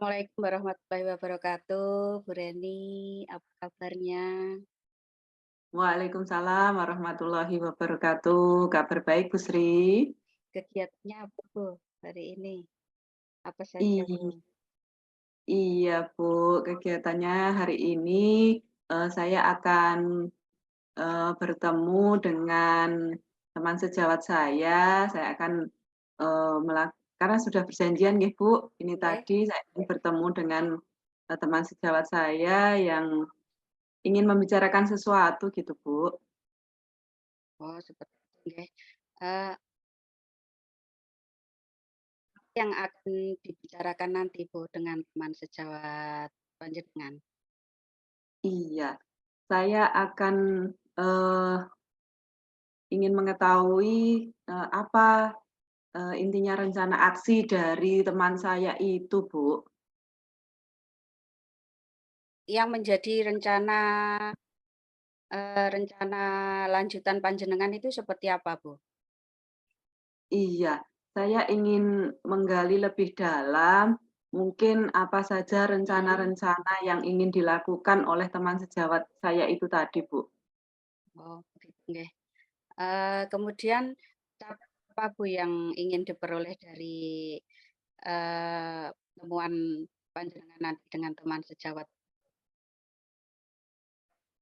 Assalamualaikum warahmatullahi wabarakatuh, Bu Reni, apa kabarnya? Waalaikumsalam warahmatullahi wabarakatuh. Kabar baik, Bu Sri? Kegiatannya apa, Bu, hari ini? Apa saja, Bu? I iya, Bu. Kegiatannya hari ini, saya akan, bertemu dengan teman sejawat saya. Saya akan, karena sudah perjanjian nggih, Bu, ini Oke. tadi saya ingin bertemu dengan, teman sejawat saya yang ingin membicarakan sesuatu gitu, Bu. Oh, seperti itu, nggih. Eee, yang akan dibicarakan nanti, Bu, dengan teman sejawat panjenengan? Iya, saya akan, eee ingin mengetahui, apa, intinya rencana aksi dari teman saya itu, Bu. Yang menjadi rencana lanjutan panjenengan itu seperti apa, Bu? Iya, saya ingin menggali lebih dalam, mungkin apa saja Mhm. rencana-rencana yang ingin dilakukan oleh teman sejawat saya itu tadi, Bu. Oh, begitu, nggih. Kemudian apa, Bu, yang ingin diperoleh dari temuan panjenengan nanti dengan teman sejawat.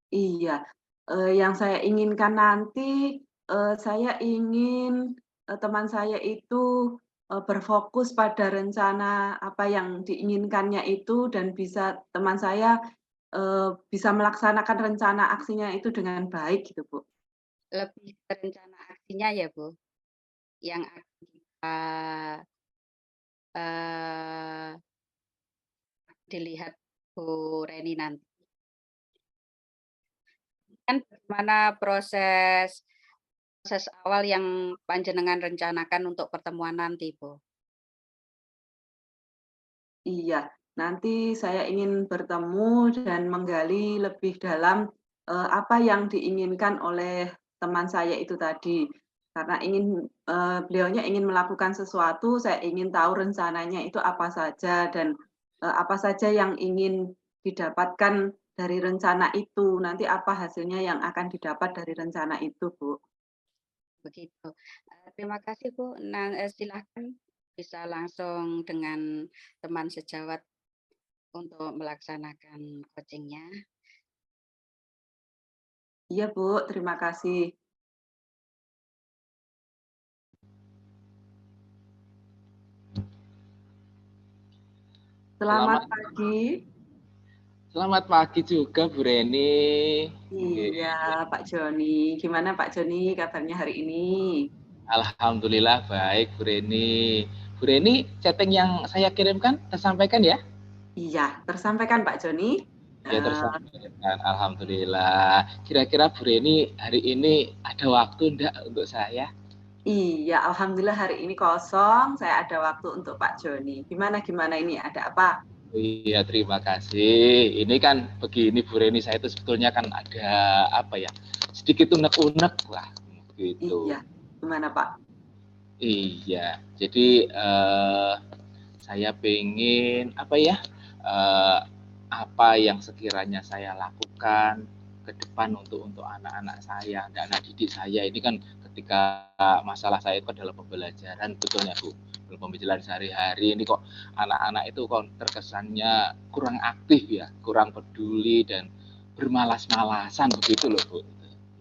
Iya, yang saya inginkan nanti, saya ingin, teman saya itu, berfokus pada rencana apa yang diinginkannya itu dan bisa teman saya, bisa melaksanakan rencana aksinya itu dengan baik gitu, Bu. Lebih ke rencana aksinya ya, Bu, yang akan kita, eee, dilihat Bu Reni nanti. Kan bagaimana proses awal yang panjenengan rencanakan untuk pertemuan nanti, Bu? Iya, nanti saya ingin bertemu dan menggali lebih dalam, apa yang diinginkan oleh teman saya itu tadi. Karena beliaunya ingin melakukan sesuatu, saya ingin tahu rencananya itu apa saja dan, apa saja yang ingin didapatkan dari rencana itu. Nanti apa hasilnya yang akan didapat dari rencana itu, Bu. Begitu. Terima kasih, Bu. Nah, silahkan bisa langsung dengan teman sejawat untuk melaksanakan coaching-nya. Iya, Bu, terima kasih. Selamat Selamat pagi. selamat pagi juga Bu Reni. Nggih, Iya, Pak Joni. Gimana Pak Joni kabarnya hari ini? alhamdulillah baik Bu Reni. Bu Reni, chatting yang saya kirimkan tersampaikan ya? Iya, tersampaikan Pak Joni. Ya Eee, tersampaikan, alhamdulillah. Kira-kira Bu Reni hari ini ada waktu ndak untuk saya? iya, alhamdulillah hari ini kosong, saya ada waktu untuk Pak Joni. Gimana gimana ini, ada apa? Iya, terima kasih. Ini kan begini Bu Reni, saya itu sebetulnya kan ada apa ya, sedikit unek-unek lah, Iya, gitu. gimana Pak? Iya, jadi, saya pengen, apa ya, eee, apa yang sekiranya saya lakukan ke depan untuk anak-anak saya, anak didik saya. Ini kan ketika masalah saya itu adalah pembelajaran betulnya, Bu. Dalam pembelajaran sehari-hari ini kok anak-anak itu kok terkesannya kurang aktif ya, kurang peduli dan bermalas-malasan begitu loh, Bu.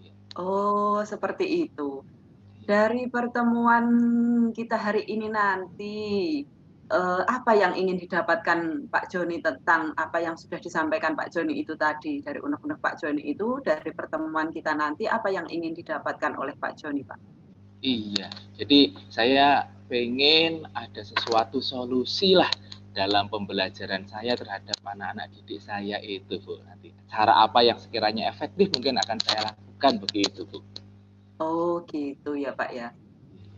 Iya. Oh, seperti itu. Dari pertemuan kita hari ini nanti, apa yang ingin didapatkan Pak Joni tentang apa yang sudah disampaikan Pak Joni itu tadi, dari unek-unek Pak Joni itu, dari pertemuan kita nanti, apa yang ingin didapatkan oleh Pak Joni, Pak? Iya, jadi saya pengen ada sesuatu solusi lah dalam pembelajaran saya terhadap anak-anak didik saya itu, Bu, nanti. Cara apa yang sekiranya efektif mungkin akan saya lakukan begitu, Bu. Oh, gitu ya, Pak, ya.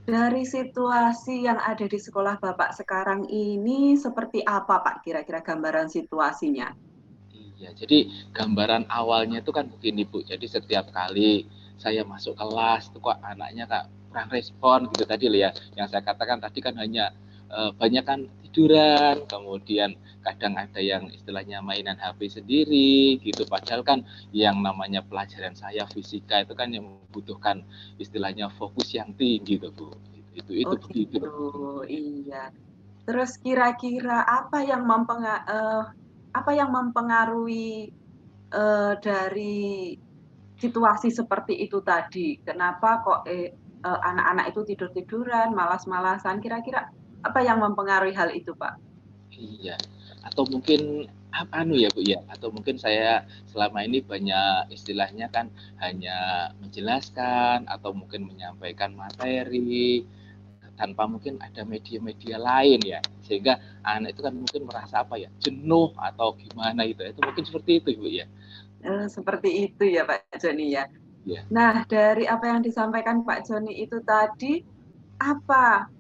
Dari situasi yang ada di sekolah Bapak sekarang ini seperti apa, Pak, kira-kira gambaran situasinya? Iya, jadi gambaran awalnya itu kan begini, Bu. Jadi setiap kali saya masuk kelas itu kok anaknya Kak kurang respon gitu tadi loh ya. Yang saya katakan tadi kan hanya banyak kan tiduran, kemudian kadang ada yang istilahnya mainan HP sendiri gitu. Padahal kan yang namanya pelajaran saya fisika itu kan yang membutuhkan istilahnya fokus yang tinggi tuh Bu. Itu Oh begitu. gitu, iya. Terus kira-kira apa yang mempengaruhi dari situasi seperti itu tadi? Kenapa kok anak-anak itu tidur-tiduran, malas-malasan? Kira-kira apa yang mempengaruhi hal itu, Pak? Iya, atau mungkin anu ya Bu ya, atau mungkin saya selama ini banyak istilahnya kan hanya menjelaskan atau mungkin menyampaikan materi tanpa mungkin ada media-media lain ya, sehingga anak itu kan mungkin merasa apa ya, jenuh atau gimana gitu, itu mungkin seperti itu Bu ya? Seperti itu ya Pak Joni ya. Iya. Nah, dari apa yang disampaikan Pak Joni itu tadi, apa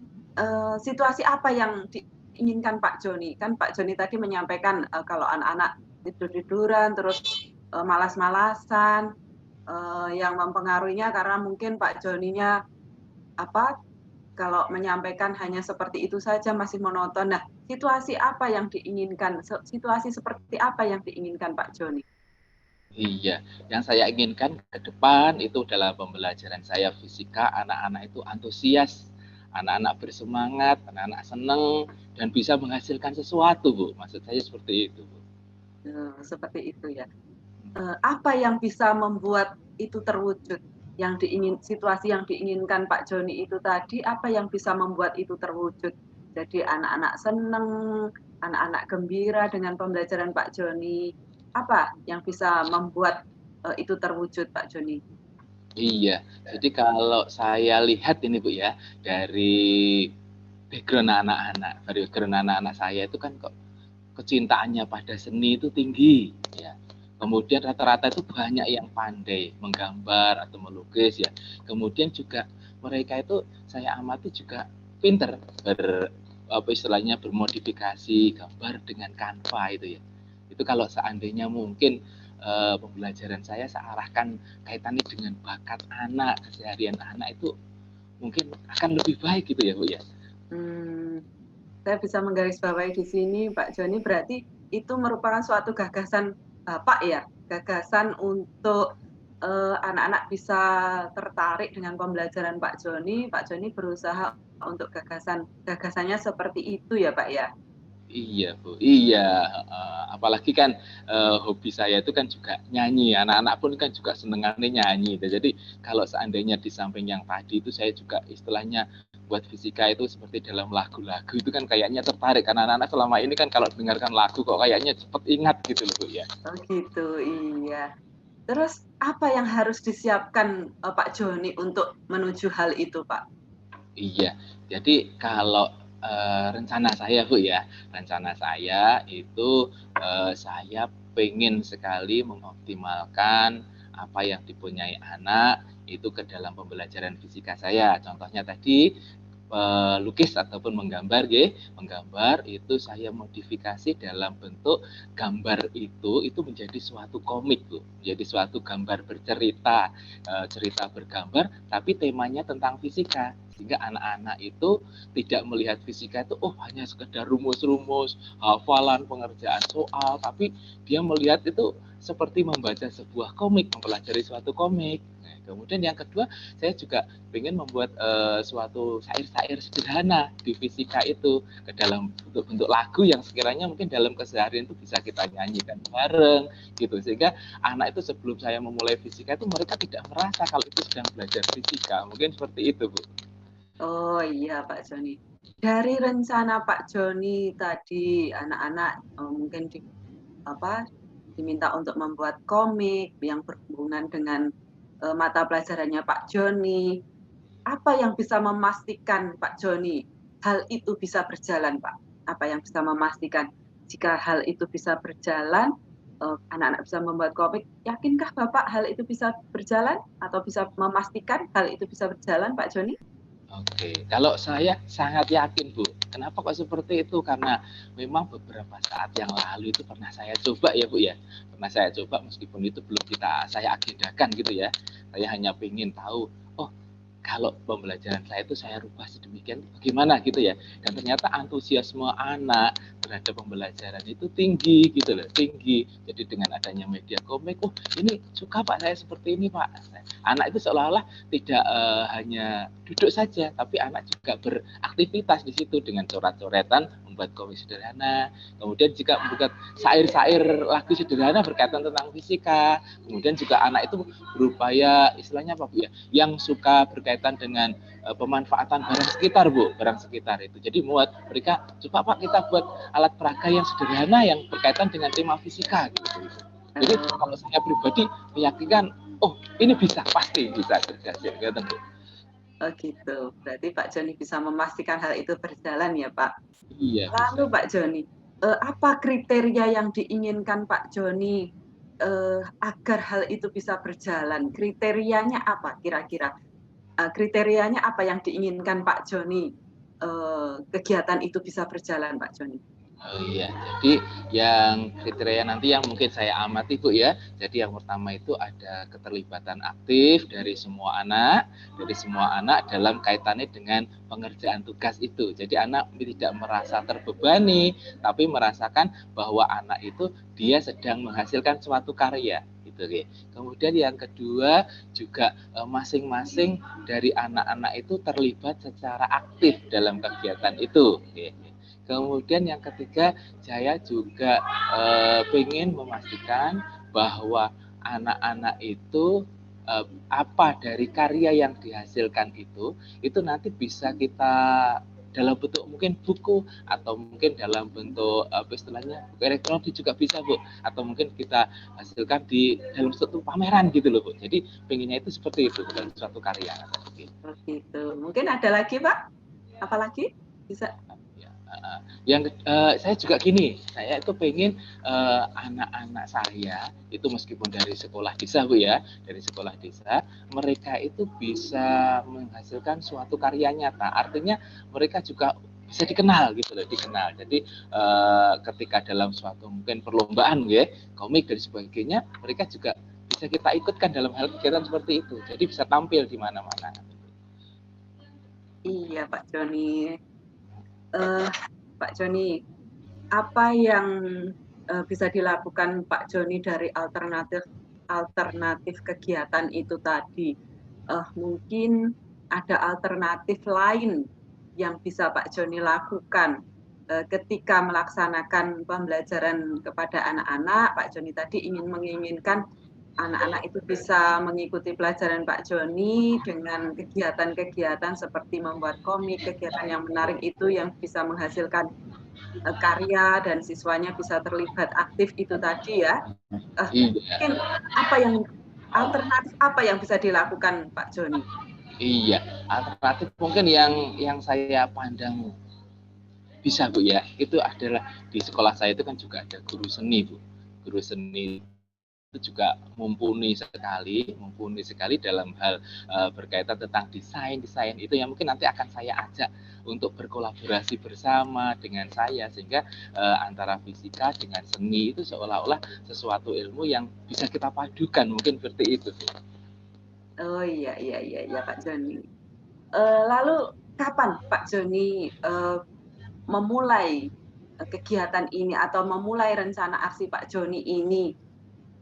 situasi apa yang diinginkan Pak Joni? Kan Pak Joni tadi menyampaikan kalau anak-anak tidur-tiduran, terus malas-malasan, yang mempengaruhinya karena mungkin Pak Joninya apa kalau menyampaikan hanya seperti itu saja masih monoton. Nah, situasi apa yang diinginkan? Situasi seperti apa yang diinginkan Pak Joni? Iya, yang saya inginkan ke depan itu dalam pembelajaran saya fisika, anak-anak itu antusias, anak-anak bersemangat, anak-anak senang, dan bisa menghasilkan sesuatu, Bu. Maksud saya seperti itu, Bu. Seperti itu ya. Apa yang bisa membuat itu terwujud? Situasi yang diinginkan Pak Joni itu tadi, apa yang bisa membuat itu terwujud? Jadi anak-anak seneng, anak-anak gembira dengan pembelajaran Pak Joni. Apa yang bisa membuat itu terwujud, Pak Joni? Iya, jadi kalau saya lihat ini, Bu, ya, dari background anak-anak saya itu kan kok kecintaannya pada seni itu tinggi, ya. Kemudian rata-rata itu banyak yang pandai menggambar atau melukis ya. Kemudian juga mereka itu saya amati juga pinter apa istilahnya bermodifikasi gambar dengan Canva itu ya. Itu kalau seandainya mungkin pembelajaran saya arahkan kaitannya dengan bakat anak, keseharian anak itu mungkin akan lebih baik gitu ya Bu ya. Saya bisa menggarisbawahi di sini Pak Joni berarti itu merupakan suatu gagasan Bapak ya, gagasan untuk anak-anak bisa tertarik dengan pembelajaran Pak Joni berusaha untuk gagasannya seperti itu ya Pak ya? Iya Bu, iya, apalagi kan, hobi saya itu kan juga nyanyi, anak-anak pun kan juga senengannya nyanyi gitu. Jadi kalau seandainya di samping yang tadi itu saya juga istilahnya buat fisika itu seperti dalam lagu-lagu itu kan kayaknya tertarik, karena anak-anak selama ini kan kalau dengarkan lagu kok kayaknya cepet ingat gitu loh Bu ya. Oh gitu, iya. Terus apa yang harus disiapkan Pak Joni untuk menuju hal itu Pak? Iya, jadi kalau, rencana saya Bu ya, rencana saya itu, saya pengen sekali mengoptimalkan apa yang dipunyai anak itu ke dalam pembelajaran fisika saya. Contohnya tadi, pelukis ataupun menggambar nggih, menggambar itu saya modifikasi dalam bentuk gambar itu menjadi suatu komik Bu, menjadi suatu gambar bercerita, cerita bergambar tapi temanya tentang fisika. Sehingga anak-anak itu tidak melihat fisika itu, oh hanya sekedar rumus-rumus, hafalan, pengerjaan soal, tapi dia melihat itu seperti membaca sebuah komik, mempelajari suatu komik. Nah, kemudian yang kedua, saya juga ingin membuat suatu syair-syair sederhana di fisika itu ke dalam bentuk-bentuk lagu yang sekiranya mungkin dalam keseharian itu bisa kita nyanyikan bareng gitu. Sehingga anak itu sebelum saya memulai fisika itu mereka tidak merasa kalau itu sedang belajar fisika. Mungkin seperti itu, Bu. Oh iya Pak Joni. Dari rencana Pak Joni tadi anak-anak mungkin diminta untuk membuat komik yang berhubungan dengan mata pelajarannya Pak Joni. Apa yang bisa memastikan Pak Joni hal itu bisa berjalan Pak? Apa yang bisa memastikan jika hal itu bisa berjalan, anak-anak bisa membuat komik, yakinkah Bapak hal itu bisa berjalan atau bisa memastikan hal itu bisa berjalan Pak Joni? Oke, kalau saya sangat yakin, Bu. Kenapa kok seperti itu? Karena memang beberapa saat yang lalu itu pernah saya coba ya, Bu ya. Pernah saya coba meskipun itu belum saya agendakan gitu ya. Saya hanya pengen tahu, oh kalau pembelajaran saya itu saya rubah sedemikian bagaimana gitu ya, dan ternyata antusiasme anak terhadap pembelajaran itu tinggi gitu loh, tinggi. Jadi dengan adanya media komik, oh ini suka Pak saya seperti ini Pak. Anak itu seolah-olah tidak hanya duduk saja, tapi anak juga beraktivitas di situ dengan coret-coretan, membuat komik sederhana, kemudian jika membuat syair-syair lagu sederhana berkaitan tentang fisika, kemudian juga anak itu berupaya istilahnya apa Bu ya, yang suka berkaitan dengan pemanfaatan barang sekitar Bu, barang sekitar itu. Jadi buat mereka, coba Pak kita buat alat peraga yang sederhana yang berkaitan dengan tema fisika gitu. Jadi kalau saya pribadi meyakinkan, oh ini bisa, pasti bisa berhasil gitu Bu. Oh gitu, berarti Pak Joni bisa memastikan hal itu berjalan ya Pak. Iya Lalu bisa. Pak Joni, apa kriteria yang diinginkan Pak Joni agar hal itu bisa berjalan? Kriterianya apa kira-kira? Kriterianya apa yang diinginkan Pak Joni kegiatan itu bisa berjalan Pak Joni? Oh iya, jadi yang kriteria nanti yang mungkin saya amati Bu ya. Jadi yang pertama itu ada keterlibatan aktif dari semua anak dalam kaitannya dengan pengerjaan tugas itu. Jadi anak tidak merasa terbebani, tapi merasakan bahwa anak itu dia sedang menghasilkan suatu karya gitu. Kemudian yang kedua juga masing-masing dari anak-anak itu terlibat secara aktif dalam kegiatan itu. Kemudian yang ketiga, saya juga ingin memastikan bahwa anak-anak itu apa dari karya yang dihasilkan itu nanti bisa kita dalam bentuk mungkin buku atau mungkin dalam bentuk apa istilahnya buku elektronik juga bisa Bu, atau mungkin kita hasilkan di dalam suatu pameran gitu loh Bu. Jadi pengennya itu seperti itu dalam suatu karya. Oh gitu. Mungkin ada lagi Pak? Apalagi bisa? Yang saya juga gini, saya itu pengen anak-anak saya itu meskipun dari sekolah desa Bu ya, dari sekolah desa, mereka itu bisa menghasilkan suatu karya nyata. Artinya mereka juga bisa dikenal gitu loh, dikenal. Jadi ketika dalam suatu mungkin perlombaan ya, komik dan sebagainya, mereka juga bisa kita ikutkan dalam hal kegiatan seperti itu. Jadi bisa tampil di mana-mana. Iya Pak Joni. Pak Joni, apa yang bisa dilakukan Pak Joni dari alternatif kegiatan itu tadi? Mungkin ada alternatif lain yang bisa Pak Joni lakukan ketika melaksanakan pembelajaran kepada anak-anak. Pak Joni tadi menginginkan anak-anak itu bisa mengikuti pelajaran Pak Joni dengan kegiatan-kegiatan seperti membuat komik, kegiatan yang menarik itu yang bisa menghasilkan karya dan siswanya bisa terlibat aktif itu tadi ya. Mungkin alternatif apa yang bisa dilakukan Pak Joni? Iya, alternatif mungkin yang saya pandang bisa Bu ya, itu adalah di sekolah saya itu kan juga ada guru seni Bu. Guru seni itu juga mumpuni sekali dalam hal berkaitan tentang desain itu yang mungkin nanti akan saya ajak untuk berkolaborasi bersama dengan saya sehingga antara fisika dengan seni itu seolah-olah sesuatu ilmu yang bisa kita padukan mungkin seperti itu. Oh iya Pak Joni. Lalu kapan Pak Joni memulai kegiatan ini atau memulai rencana aksi Pak Joni ini?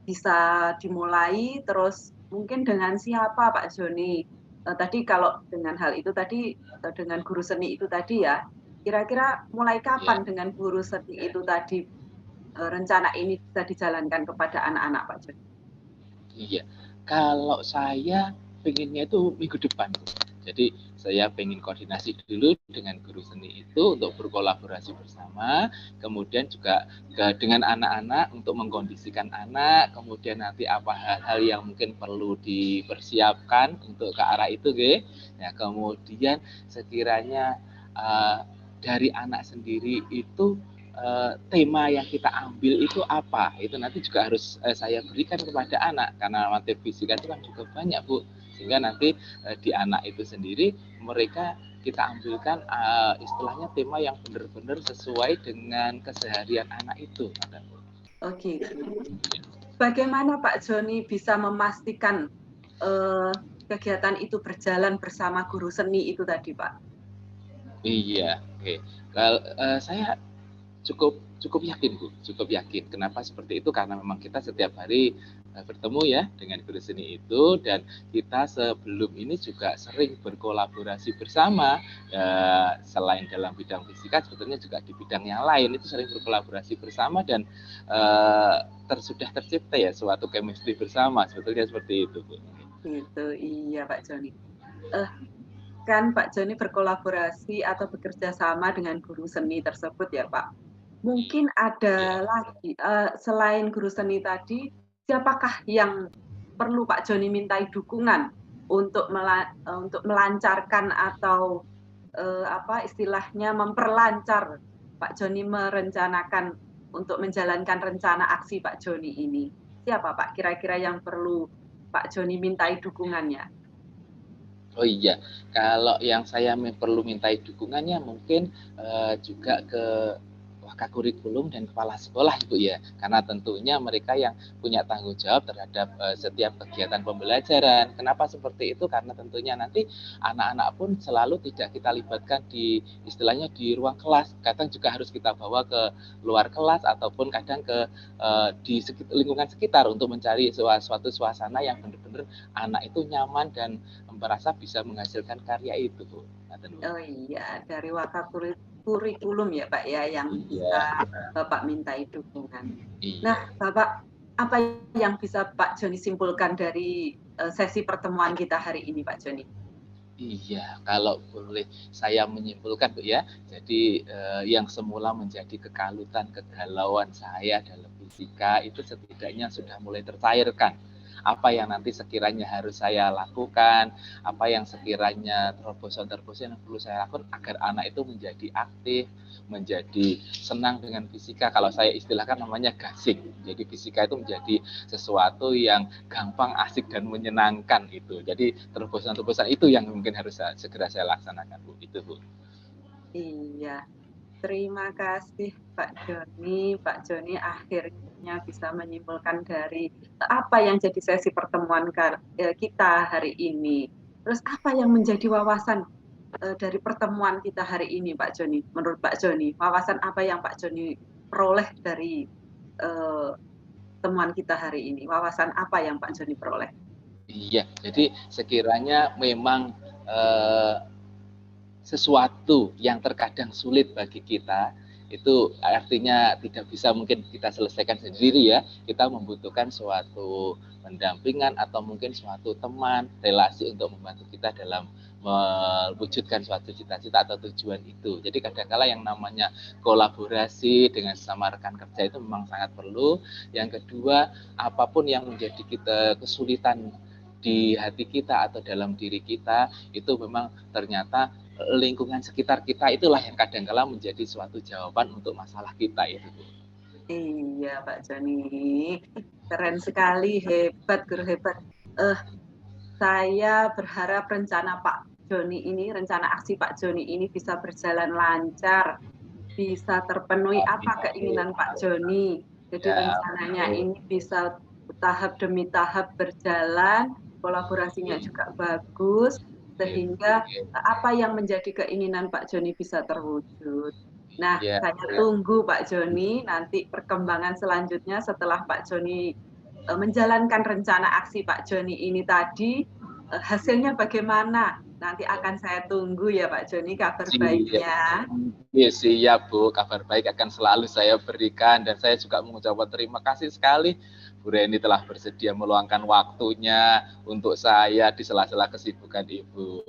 Bisa dimulai, terus mungkin dengan siapa Pak Joni? Tadi kalau dengan hal itu tadi, dengan guru seni itu tadi ya, kira-kira mulai kapan dengan guru seni itu tadi rencana ini bisa dijalankan kepada anak-anak Pak Joni? Iya, kalau saya pengennya itu minggu depan. Jadi saya pengen koordinasi dulu dengan guru seni itu untuk berkolaborasi bersama, kemudian juga dengan anak-anak untuk mengkondisikan anak, kemudian nanti apa hal-hal yang mungkin perlu dipersiapkan untuk ke arah itu, ya. Kemudian sekiranya dari anak sendiri itu tema yang kita ambil itu apa, itu nanti juga harus saya berikan kepada anak karena materi fisika itu kan juga banyak Bu, sehingga nanti di anak itu sendiri mereka kita ambilkan istilahnya tema yang benar-benar sesuai dengan keseharian anak itu. Oke. Bagaimana Pak Joni bisa memastikan kegiatan itu berjalan bersama guru seni itu tadi, Pak? Iya, oke. Kalau saya cukup yakin, Bu, cukup yakin. Kenapa seperti itu? Karena memang kita setiap hari bertemu ya dengan guru seni itu, dan kita sebelum ini juga sering berkolaborasi bersama. Selain dalam bidang fisika, sebetulnya juga di bidang yang lain itu sering berkolaborasi bersama, dan sudah tercipta ya suatu chemistry bersama, sebetulnya seperti itu, Bu. Gitu, iya Pak Joni. Kan Pak Joni berkolaborasi atau bekerja sama dengan guru seni tersebut ya Pak. Mungkin ada Iya. lagi, selain guru seni tadi, siapakah yang perlu Pak Joni mintai dukungan untuk melancarkan atau, istilahnya memperlancar Pak Joni merencanakan untuk menjalankan rencana aksi Pak Joni ini? Siapa Pak kira-kira yang perlu Pak Joni mintai dukungannya? Oh iya, kalau yang saya perlu mintai dukungannya mungkin juga ke Wakak Kurikulum dan kepala sekolah, Ibu ya. Karena tentunya mereka yang punya tanggung jawab terhadap setiap kegiatan pembelajaran. Kenapa seperti itu? Karena tentunya nanti anak-anak pun selalu tidak kita libatkan di istilahnya di ruang kelas. Kadang juga harus kita bawa ke luar kelas ataupun kadang ke di lingkungan sekitar untuk mencari suatu suasana yang benar-benar anak itu nyaman dan merasa bisa menghasilkan karya itu, Bu. Oh iya, dari Kurikulum ya Pak ya, yang Iya, bisa Bapak mintai dukungan. Nah iya. Bapak, apa yang bisa Pak Joni simpulkan dari sesi pertemuan kita hari ini Pak Joni? Iya, kalau boleh saya menyimpulkan, Bu, ya. Jadi, yang semula menjadi kekalutan, kegalauan saya dalam fisika itu setidaknya sudah mulai tercairkan. Apa yang nanti sekiranya harus saya lakukan, apa yang sekiranya terobosan-terobosan yang perlu saya lakukan agar anak itu menjadi aktif, menjadi senang dengan fisika. Kalau saya istilahkan namanya gasik. Jadi fisika itu menjadi sesuatu yang gampang, asik, dan menyenangkan itu. Jadi terobosan-terobosan itu yang mungkin harus segera saya laksanakan, Bu. Itu, Bu. Iya, terima kasih Pak Joni. Pak Joni akhirnya bisa menyimpulkan dari apa yang jadi sesi pertemuan kita hari ini. Terus apa yang menjadi wawasan dari pertemuan kita hari ini Pak Joni? Menurut Pak Joni, wawasan apa yang Pak Joni peroleh dari eh, temuan kita hari ini? Wawasan apa yang Pak Joni peroleh? Iya, jadi sekiranya memang sesuatu yang terkadang sulit bagi kita, itu artinya tidak bisa mungkin kita selesaikan sendiri ya. Kita membutuhkan suatu pendampingan atau mungkin suatu teman, relasi untuk membantu kita dalam mewujudkan suatu cita-cita atau tujuan itu. Jadi kadang-kala yang namanya kolaborasi dengan sesama rekan kerja itu memang sangat perlu. Yang kedua, apapun yang menjadi kita kesulitan di hati kita atau dalam diri kita, itu memang ternyata lingkungan sekitar kita itulah yang kadang-kala menjadi suatu jawaban untuk masalah kita itu, Bu. Iya Pak Joni, keren sekali, hebat guru hebat. Saya berharap rencana Pak Joni ini, rencana aksi Pak Joni ini bisa berjalan lancar, bisa terpenuhi Amin, apa keinginan Pak Joni. Jadi ya, rencananya amin. ini bisa tahap demi tahap berjalan, kolaborasinya Oke, juga bagus, oke, sehingga oke. apa yang menjadi keinginan Pak Joni bisa terwujud. Nah, Ya, saya tunggu Pak Joni nanti perkembangan selanjutnya setelah Pak Joni menjalankan rencana aksi Pak Joni ini tadi, hasilnya bagaimana? Nanti akan saya tunggu ya Pak Joni kabar siap. baiknya. Iya, siap, Bu. Kabar baik akan selalu saya berikan, dan saya juga mengucapkan terima kasih sekali Bu Reni telah bersedia meluangkan waktunya untuk saya di sela-sela kesibukan Ibu.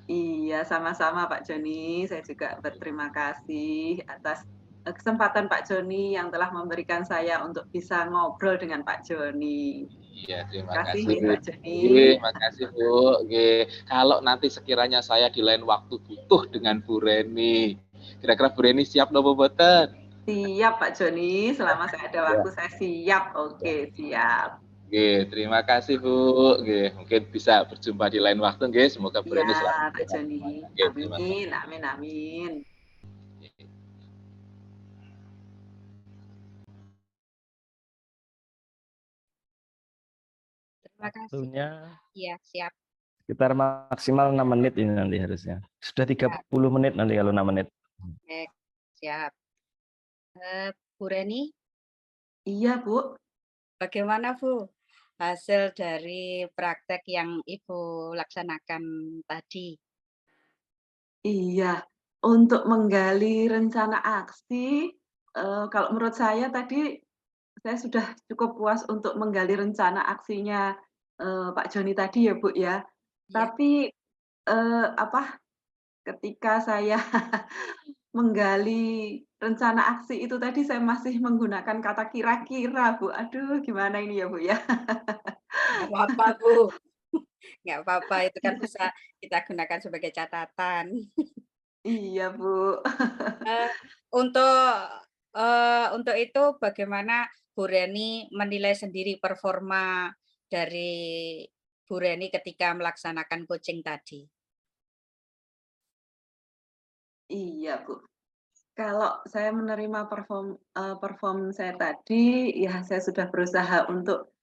Iya, sama-sama Pak Joni. Saya juga berterima kasih atas kesempatan Pak Joni yang telah memberikan saya untuk bisa ngobrol dengan Pak Joni. Iya, Terima terima kasih kasih. Pak Joni. Nggih, makasih Bu. Nggih, kalau nanti sekiranya saya di lain waktu butuh dengan Bu Reni, kira-kira Bu Reni siap napa mboten? Siap Pak Joni, selama saya ada Ya, waktu saya siap. Oke, siap. nggih, terima kasih Bu. Nggih, mungkin bisa berjumpa di lain waktu nggih. Semoga Bu Iya Reni selalu Pak sehat Joni. semuanya. Nggih, terima Amin, kasih. amin, amin. Nggih. Terima kasih. Waktunya Iya, siap. Sekitar maksimal 6 menit ini nanti harusnya. Sudah 30 menit nanti kalau 6 menit. Oke, siap. Bu Reni, Iya, Bu. bagaimana Bu hasil dari praktek yang Ibu laksanakan tadi? Iya, untuk menggali rencana aksi, kalau menurut saya tadi, saya sudah cukup puas untuk menggali rencana aksinya, Pak Joni tadi ya, Bu, ya. Iya. Tapi, apa, ketika saya menggali rencana aksi itu tadi saya masih menggunakan kata kira-kira, Bu. Aduh gimana ini ya, Bu, ya? Nggak apa-apa Bu, nggak apa-apa, itu kan bisa kita gunakan sebagai catatan. Iya, Bu. Eee, untuk untuk itu bagaimana Bu Reni menilai sendiri performa dari Bu Reni ketika melaksanakan coaching tadi? Iya, Bu. Kalau saya menerima perform saya tadi, ya saya sudah berusaha untuk,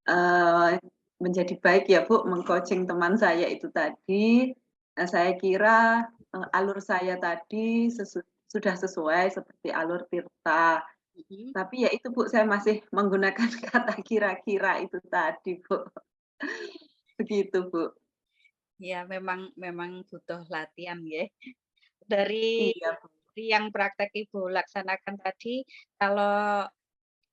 eee, menjadi baik ya, Bu, meng-coaching teman saya itu tadi. Saya kira, alur saya tadi sudah sesuai seperti alur Tirta. Mhm. Tapi ya itu, Bu, saya masih menggunakan kata kira-kira itu tadi, Bu. Begitu, Bu. Ya memang butuh latihan nggih. Dari Iya, Bu. yang praktek Ibu laksanakan tadi, kalau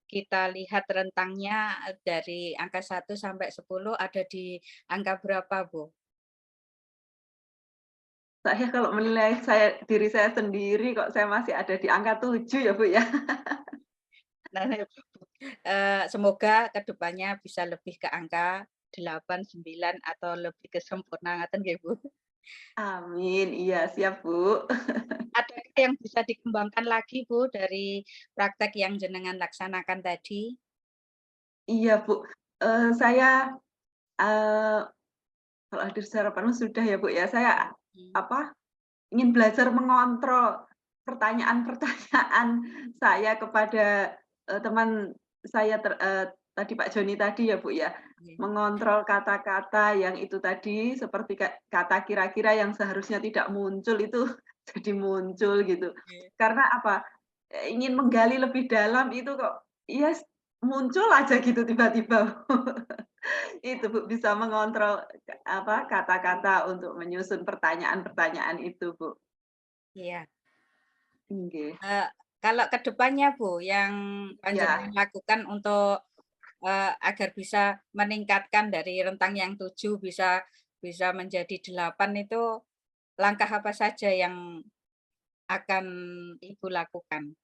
kita lihat rentangnya dari angka 1 sampai 10 ada di angka berapa, Bu? Saya kalau menilai diri saya sendiri kok saya masih ada di angka 7 ya, Bu, ya. Nah, semoga ke depannya bisa lebih ke angka 8, 9 atau lebih ke sempurna ngoten nggih, Bu. Amin, iya siap, Bu. Adakah yang bisa dikembangkan lagi, Bu, dari praktek yang jenengan laksanakan tadi? Iya, Bu. Saya, eee, kalau hadir secara penuh sudah ya, Bu, ya. Saya, Mmm, apa, ingin belajar mengontrol pertanyaan-pertanyaan saya kepada, teman saya tadi Pak Joni tadi ya, Bu, ya. iya, Mengontrol kata-kata yang itu tadi seperti kata kira-kira yang seharusnya tidak muncul itu jadi muncul gitu. iya. Karena apa, ingin menggali lebih dalam itu kok iya muncul aja gitu tiba-tiba. Itu, Bu, bisa mengontrol apa, kata-kata untuk menyusun pertanyaan-pertanyaan itu, Bu. Iya. Nggih. Eee, kalau ke depannya, Bu, yang Iya. panjenengan lakukan untuk, agar bisa meningkatkan dari rentang yang 7 bisa bisa menjadi 8 itu langkah apa saja yang akan Ibu lakukan?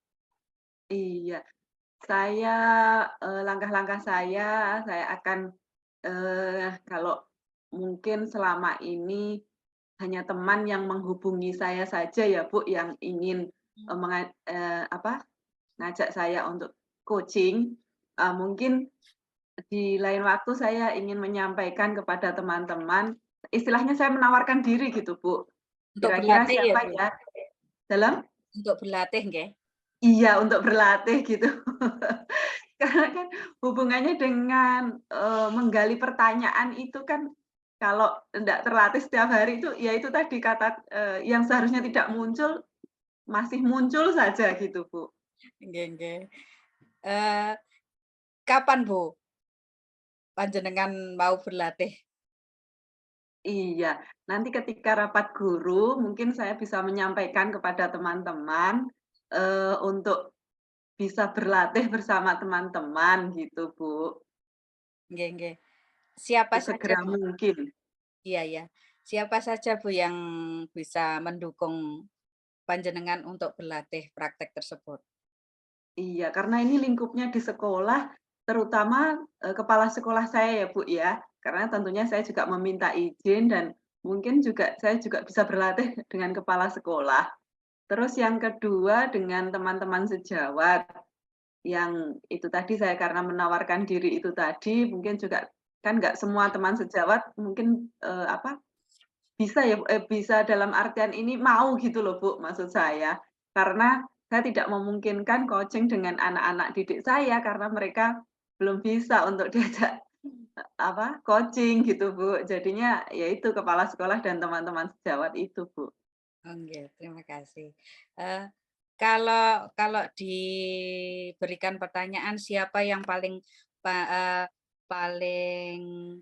Iya. Saya, langkah-langkah saya akan, kalau mungkin selama ini hanya teman yang menghubungi saya saja ya, Bu, yang ingin, Mmm. apa, ngajak saya untuk coaching, mungkin di lain waktu saya ingin menyampaikan kepada teman-teman, istilahnya saya menawarkan diri gitu, Bu. Untuk Kira-kira berlatih ya, siapa Bu? ya dalam Untuk berlatih nggih? iya, untuk berlatih gitu. Karena kan hubungannya dengan, menggali pertanyaan itu kan kalau tidak terlatih setiap hari itu, ya itu tadi kata, yang seharusnya tidak muncul, masih muncul saja gitu, Bu. Nggih nggih. Eee, kapan, Bu, panjenengan mau berlatih? Iya, nanti ketika rapat guru mungkin saya bisa menyampaikan kepada teman-teman, untuk bisa berlatih bersama teman-teman gitu, Bu. Nggih nggih. Siapa saja, Sesegera Bu? mungkin. Iya iya. Siapa saja, Bu, yang bisa mendukung panjenengan untuk berlatih praktek tersebut? Iya, karena ini lingkupnya di sekolah, terutama, kepala sekolah saya ya, Bu, ya. Karena tentunya saya juga meminta izin dan mungkin juga saya juga bisa berlatih dengan kepala sekolah. Terus yang kedua dengan teman-teman sejawat, yang itu tadi saya karena menawarkan diri itu tadi, mungkin juga kan nggak semua teman sejawat mungkin, apa, bisa ya, bisa dalam artian ini mau gitu loh, Bu, maksud saya. Karena saya tidak memungkinkan coaching dengan anak-anak didik saya karena mereka belum bisa untuk diajak, coaching gitu, Bu. Jadinya ya itu kepala sekolah dan teman-teman sejawat itu, Bu. Oke, terima kasih. Eee, kalau kalau diberikan pertanyaan siapa yang paling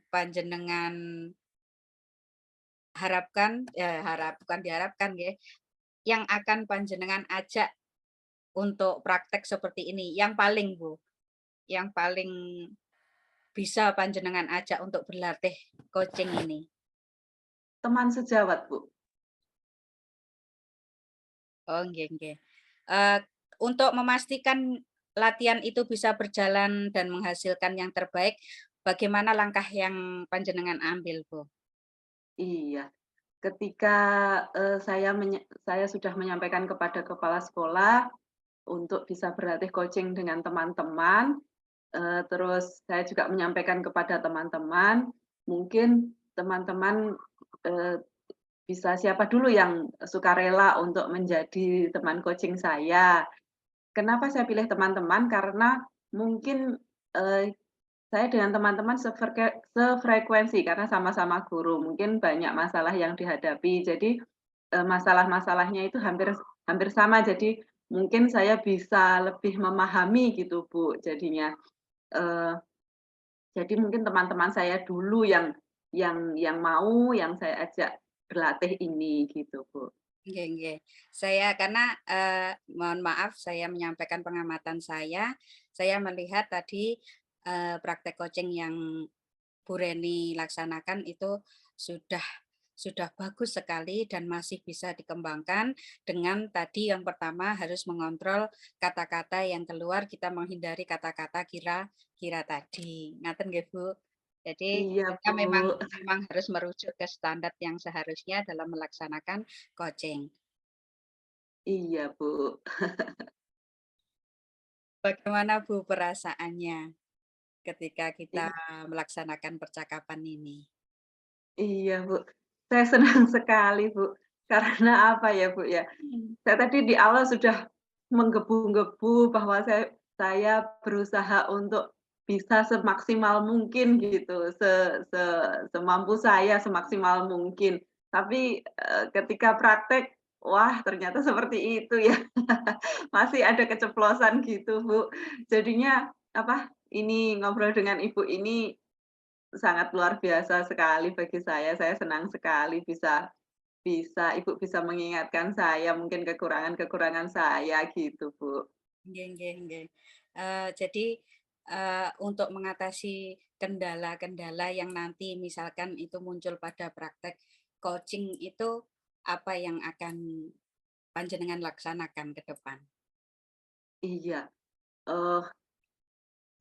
panjenengan harapkan, bukan diharapkan nggih, yang akan panjenengan ajak untuk praktek seperti ini, yang paling, Bu, yang paling bisa panjenengan ajak untuk berlatih coaching ini? Teman sejawat, Bu. Oh, nggih nggih. Eee, untuk memastikan latihan itu bisa berjalan dan menghasilkan yang terbaik, bagaimana langkah yang panjenengan ambil, Bu? Iya. Ketika, saya sudah menyampaikan kepada kepala sekolah untuk bisa berlatih coaching dengan teman-teman, terus saya juga menyampaikan kepada teman-teman, mungkin teman-teman, eee, bisa siapa dulu yang sukarela untuk menjadi teman coaching saya. Kenapa saya pilih teman-teman, karena mungkin, eee, saya dengan teman-teman sefrekuensi karena sama-sama guru, mungkin banyak masalah yang dihadapi. Jadi, masalah-masalahnya itu hampir hampir sama, jadi mungkin saya bisa lebih memahami gitu, Bu, jadinya. Eee, jadi mungkin teman-teman saya dulu yang saya ajak berlatih ini gitu, Bu. Nggih nggih. Saya karena, mohon maaf saya menyampaikan pengamatan saya melihat tadi, praktek coaching yang Bu Reni laksanakan itu sudah sudah bagus sekali dan masih bisa dikembangkan dengan tadi yang pertama harus mengontrol kata-kata yang keluar, kita menghindari kata-kata kira-kira tadi. Ngaten nggih, Bu? Jadi Iya, kita Bu. memang harus merujuk ke standar yang seharusnya dalam melaksanakan coaching. Iya, Bu. Bagaimana, Bu, perasaannya ketika kita I melaksanakan percakapan ini? iya, Bu. Saya senang sekali, Bu. Karena apa ya, Bu, ya, saya tadi di awal sudah menggebu-gebu bahwa saya berusaha untuk bisa semaksimal mungkin gitu, se semampu saya, semaksimal mungkin. Tapi, ketika praktek, wah ternyata seperti itu ya. Masih ada keceplosan gitu, Bu. Jadinya, ini ngobrol dengan Ibu ini sangat luar biasa sekali bagi saya senang sekali bisa bisa Ibu bisa mengingatkan saya mungkin kekurangan-kekurangan saya gitu, Bu. Nggih nggih nggih. Jadi, untuk mengatasi kendala-kendala yang nanti misalkan itu muncul pada praktek coaching itu, apa yang akan panjenengan laksanakan ke depan? Iya, eee,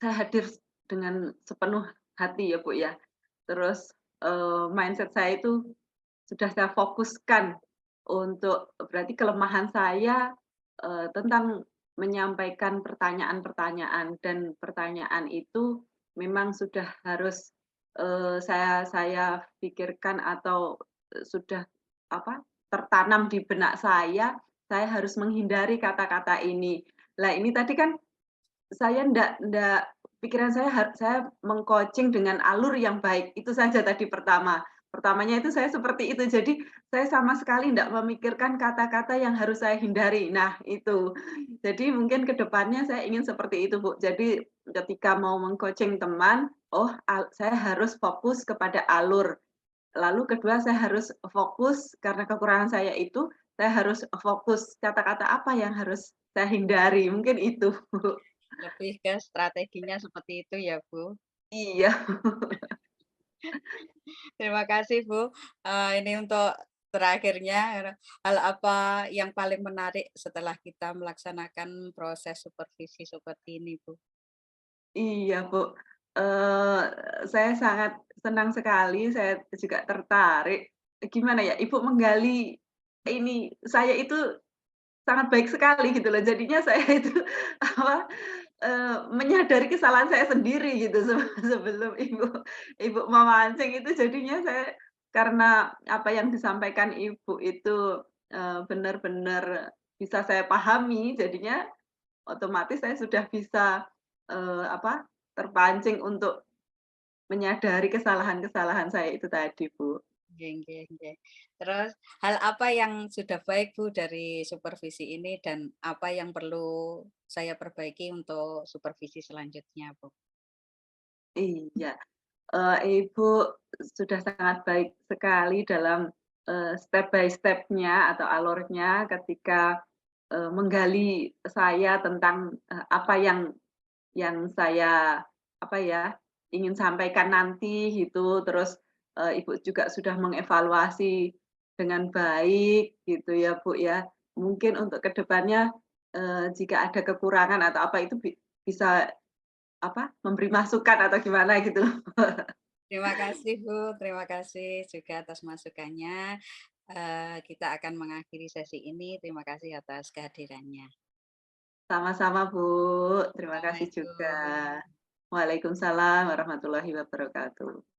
saya hadir dengan sepenuh hati ya, Bu, ya. Terus, mindset saya itu sudah saya fokuskan untuk berarti kelemahan saya, tentang menyampaikan pertanyaan-pertanyaan dan pertanyaan itu memang sudah harus, saya pikirkan atau, sudah tertanam di benak saya harus menghindari kata-kata ini. Lah ini tadi kan saya ndak pikiran saya meng-coaching dengan alur yang baik, itu saja tadi pertama. Pertamanya itu saya seperti itu, jadi saya sama sekali ndak memikirkan kata-kata yang harus saya hindari. Nah itu, jadi mungkin ke depannya saya ingin seperti itu, Bu. Jadi ketika mau meng-coaching teman, saya harus fokus kepada alur. Lalu kedua saya harus fokus karena kekurangan saya itu, saya harus fokus kata-kata apa yang harus saya hindari, mungkin itu, Bu. Lebih ke strateginya seperti itu ya, Bu? Iya. Terima kasih, Bu. Ini untuk terakhirnya, hal apa yang paling menarik setelah kita melaksanakan proses supervisi seperti ini, Bu? Iya, Bu. Eee, saya sangat senang sekali, saya juga tertarik. Gimana ya, Ibu menggali ini, saya itu sangat baik sekali gitu loh. Jadinya saya itu apa, menyadari kesalahan saya sendiri gitu sebelum Ibu memancing itu jadinya saya karena apa yang disampaikan Ibu itu, benar-benar bisa saya pahami, jadinya otomatis saya sudah bisa, terpancing untuk menyadari kesalahan-kesalahan saya itu tadi, Bu. Nggih nggih nggih. Terus hal apa yang sudah baik Bu dari supervisi ini dan apa yang perlu saya perbaiki untuk supervisi selanjutnya, Bu? Iya, Ibu sudah sangat baik sekali dalam, step by step-nya atau alurnya ketika, menggali saya tentang, apa yang saya, apa ya, ingin sampaikan nanti gitu, terus, Ibu juga sudah mengevaluasi dengan baik gitu ya, Bu, ya. Mungkin untuk ke depannya, jika ada kekurangan atau apa itu bisa, apa, memberi masukan atau gimana gitu loh. Terima kasih Bu, terima kasih juga atas masukannya. Kita akan mengakhiri sesi ini. Terima kasih atas kehadirannya. Sama-sama, Bu, terima kasih juga. Assalamualaikum. Waalaikumsalam warahmatullahi wabarakatuh.